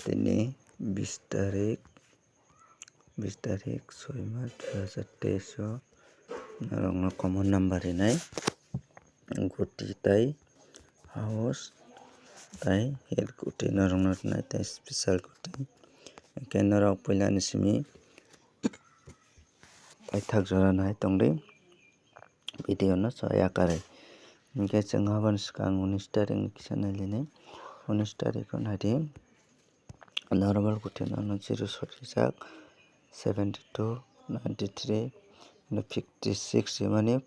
Tini 20 tarik 6 Maret 2023 narong common number hinai guti tai house tai head guti narong nai tai special guti ke narok puila ni simi paithak jora nai tongdi video no soya kare hingke chung aboni skang 19 tarik ni kisa nailini 19 tarik o naidi normal guti no 0 sorijak 72 93 56 himani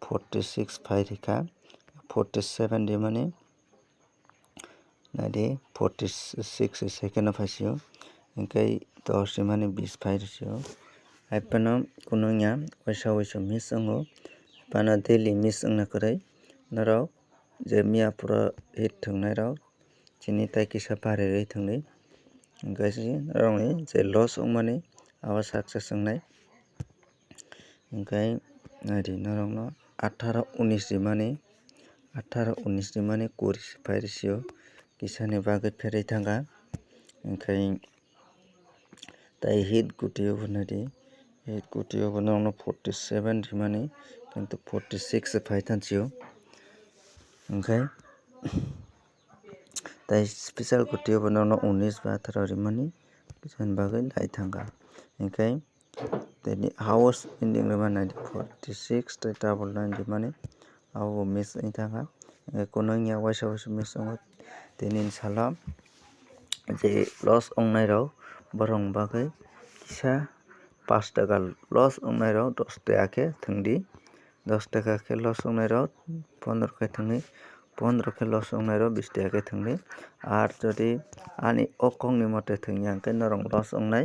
46 5 hika 47 himani naidi 46 second of hasio hingke 10 himani 25 hasio haipano kunonya waisa miss ongo pana daily miss ongna korai narok je miyapura hit thungnai rok chini tai kisa barirwui thungni hingke narokni je loss ongmani abo success ongnai hingke naidi norokno 18 19 himani 20 resio kisani bagui pherui thangka hingke tai hit guti o naidi hit guti o norokno 47 himani kintu 46 phai tangchio hingke tai special guti o norokno 19 ba 18 rimani kisani bagui nai thangka hingke tini house ending rima 46 tai double 9 rimani abo miss oi thangka konogya waisa miss ongo tini salo je loss ongnai rok borok bagui kisa 5 taka loss ongnai rok 10 taka khe thungdi 10 taka khe loss ongnai rok 15 khe thungdi 15 khe loss ongnai rok 20 taka khe thungdi ar jodi ani okong ni mate thungya hingke norok loss ongnai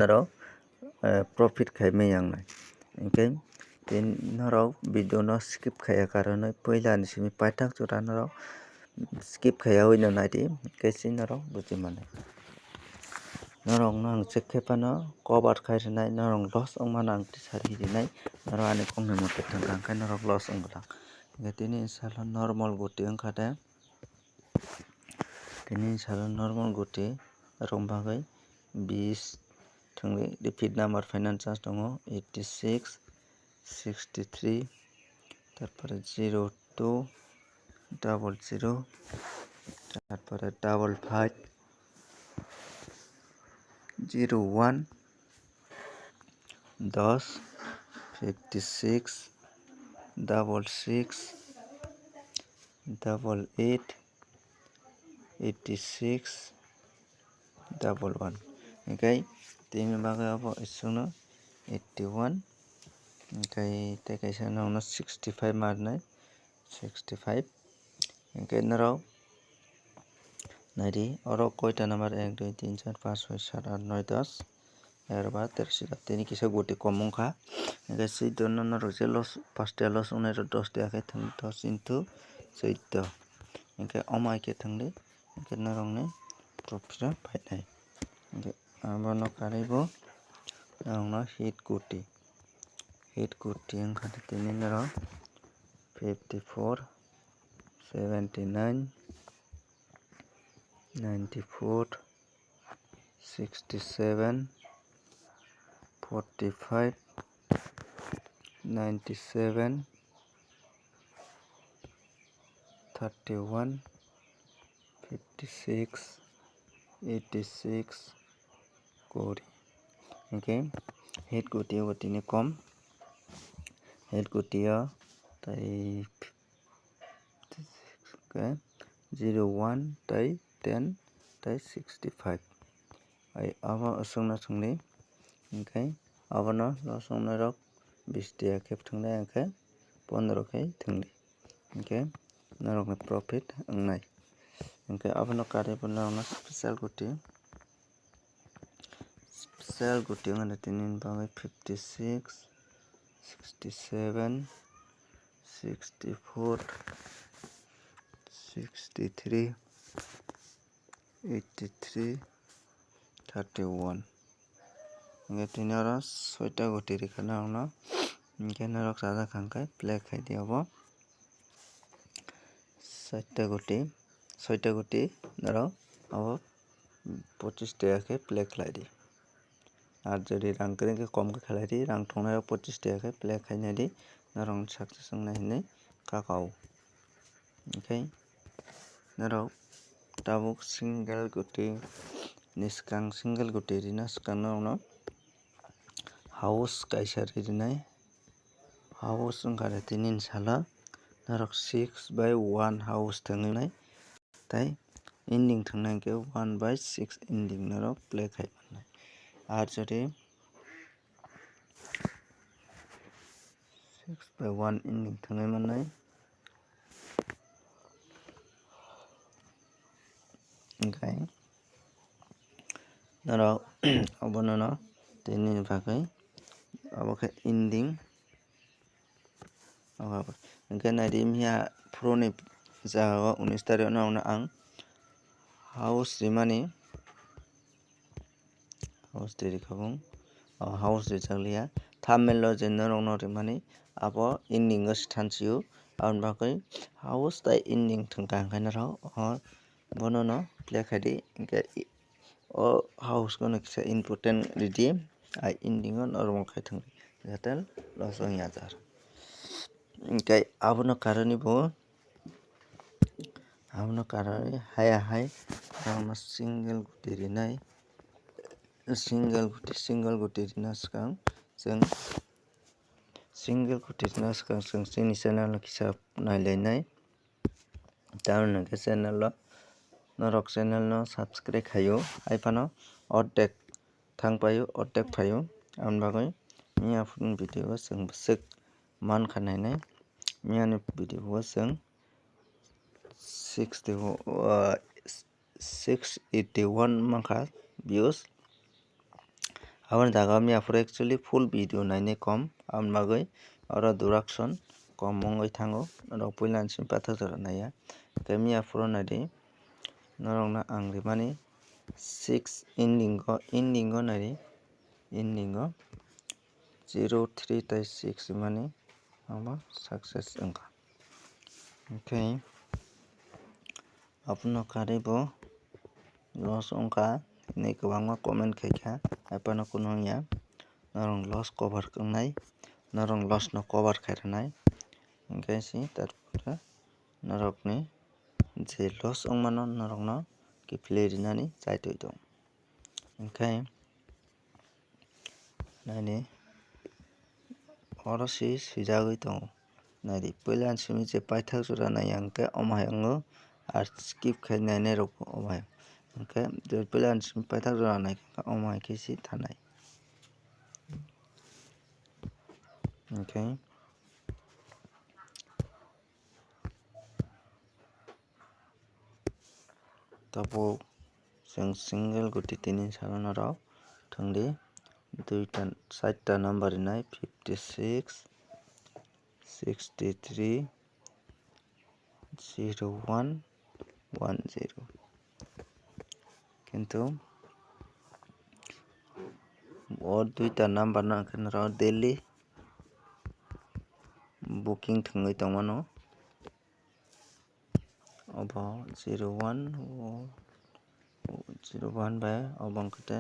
norok profit khaimai yangnai hingke tini norok video no skip khaiya karonoi puila ni simi paithak jora norok skip khaiyaui no naidi hingke norok buji mano norok no ang check khaipano cover khai rwnai norok loss ongmano ang tisari rinai norok ani okni mote thungka hingke norok loss ongla hingke tini salo normal guti wngkha de tini salo normal guti rok bagui 20 thungdi repeat number fainani chance tongo 86 63 tarpore 02 00 tarpore 55 01 10 56 66 88 86 11 hingke tini bagui abo isukno 81 hingke tei kaisa norokno 65 marnai 65 hingke norok naidi oro koita number 1 2 3 4 5 6 7 8 9 10 11 12 13 tini kisa guti kom wngkha hingke suidono norok je loss 5 ta loss ongnai rok 10 taka khe thungdi 10 into 14 hingke omai khe thungdi hingke norokni profit o phainai hingke abono kanui bo norokno hit guti wngkha tini norok 54 79 94 67 45 97 31 56 86 20 hingke hit guti o tini kom hit guti o tai 01 tai 10 tai 65 abo asukno sungni hingke abono loss ongnai rok 20 taka khe thungnai hingke 15 khe thungdi hingke norokni profit ongnai hingke abono kanui bo norokno special guti wngkha tini bagui 56 67 64 63 83 31 hingke tini oro 6 ta guti rika norokno hingke norok chajak hingke play khai di abo 6 ta guti norok अब 25 टाका play खालायदि आरो जुदि रां गोनांखौ खम खालायदि रां थांनायाव 25 टाका play खालायनायदि नरं साक्सेस नायनानै काकाव ओमफ्राय नराव tabuk single guti niskang single guti rina skang no house kaisa rinai house ongkare tinin sala narok 6/1 house tanginai tai ending tangnai ke 1/6 ending narok play khai manai ar jodi 6/1 ending tangnai manai okay narok abono no tini bagai aboke ending okay nadi mia proni jaga 19 tarik no ang house rimani house tiri kabung house rijaglia thumbnail lo je norok no rimani abo ending o sthansiu aboni bagai house tai ending thangka hingkai narok bono no play khaidi hingke o house kono kisa important ridi ending o normal khai thang jatel losong yajar hingkai abono karoni bo haya hai single guti rinai single guti rina skang jeng single guti rina skang jeng chini channel no kisa nailainai tamoni hingke channel lo norok channel no subscribe khaio haifano ordek thangpaio ordek phaio aboni bagoi mia phone video o cheng bwswk mankha nainai mia ni video o cheng 681 mankha views aboni jaga miaforo actually full video nainai kom aboni bagoi oro duration kom wngoi thango norok puila ni simi paithak jora naiya hingke miaforo naidi norok no ang rimani 6 ending o naidi ending o 03 tai 6 rimani abo success wngkha okay abono karoi bo loss wngkha hinui kwbangma comment khaikha haifano kuno wngya norong loss cover kongnai norong loss no cover khairwnai hingke si tarpore norok ni je loss wngmano norok no kiphiloi rinani chaitoi tongo hingke naini oro si swijagoi tongo naidi puila ni simi je paithak jora naiya hingke omo hayango skip khai nainai rok omo hayang hingke puila ni simi paithak jora naikha omo haike si thanai okay tabuk jeng single guti tini sala norok thangdi 4ta number rinai 56 63 01 10 kintu o 2ta number no hingke norok daily booking thangoi tongmano obo 01 bai obo wngkha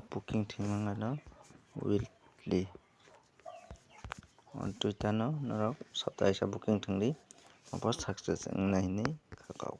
booking thingmano no weekly o 2ta no norok saptaisa booking thangdi obo success wngnai hinui kakao.